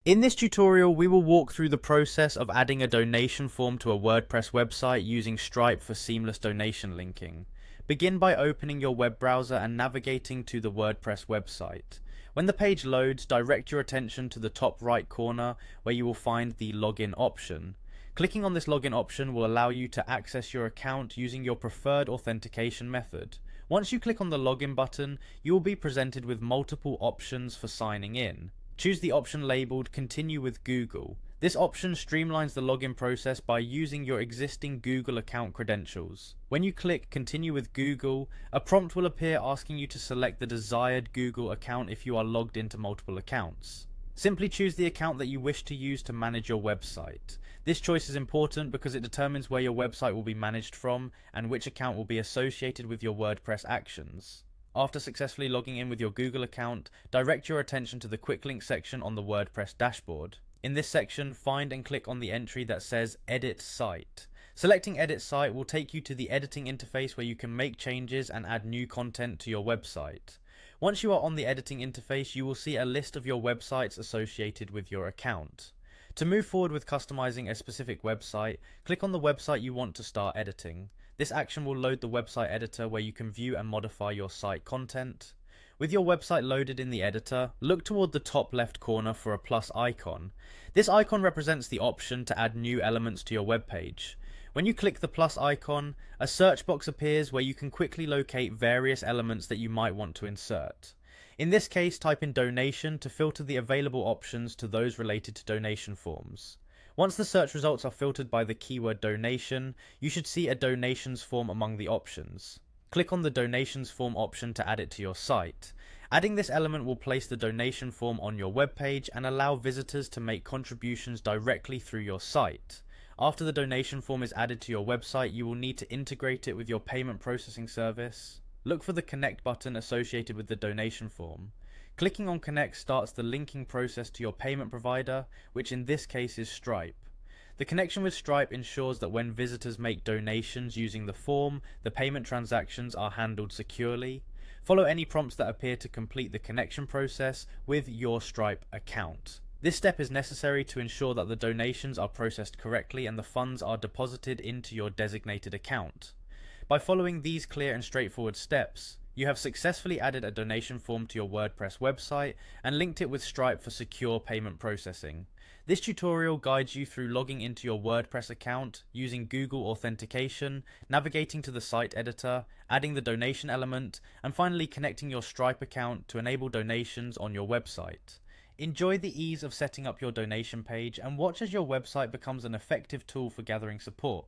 In this tutorial, we will walk through the process of adding a donation form to a WordPress website using Stripe for seamless donation linking. Begin by opening your web browser and navigating to the WordPress website. When the page loads, direct your attention to the top right corner where you will find the login option. Clicking on this login option will allow you to access your account using your preferred authentication method. Once you click on the login button, you will be presented with multiple options for signing in. Choose the option labeled Continue with Google. This option streamlines the login process by using your existing Google account credentials. When you click Continue with Google, a prompt will appear asking you to select the desired Google account if you are logged into multiple accounts. Simply choose the account that you wish to use to manage your website. This choice is important because it determines where your website will be managed from and which account will be associated with your WordPress actions. After successfully logging in with your Google account, direct your attention to the quick link section on the WordPress dashboard. In this section, find and click on the entry that says Edit Site. Selecting Edit Site will take you to the editing interface where you can make changes and add new content to your website. Once you are on the editing interface, you will see a list of your websites associated with your account. To move forward with customizing a specific website, click on the website you want to start editing. This action will load the website editor where you can view and modify your site content. With your website loaded in the editor, look toward the top left corner for a plus icon. This icon represents the option to add new elements to your web page. When you click the plus icon, a search box appears where you can quickly locate various elements that you might want to insert. In this case, type in donation to filter the available options to those related to donation forms. Once the search results are filtered by the keyword donation, you should see a donations form among the options. Click on the donations form option to add it to your site. Adding this element will place the donation form on your web page and allow visitors to make contributions directly through your site. After the donation form is added to your website, you will need to integrate it with your payment processing service. Look for the Connect button associated with the donation form. Clicking on Connect starts the linking process to your payment provider, which in this case is Stripe. The connection with Stripe ensures that when visitors make donations using the form, the payment transactions are handled securely. Follow any prompts that appear to complete the connection process with your Stripe account. This step is necessary to ensure that the donations are processed correctly and the funds are deposited into your designated account. By following these clear and straightforward steps, you have successfully added a donation form to your WordPress website and linked it with Stripe for secure payment processing. This tutorial guides you through logging into your WordPress account, using Google authentication, navigating to the site editor, adding the donation element, and finally connecting your Stripe account to enable donations on your website. Enjoy the ease of setting up your donation page and watch as your website becomes an effective tool for gathering support.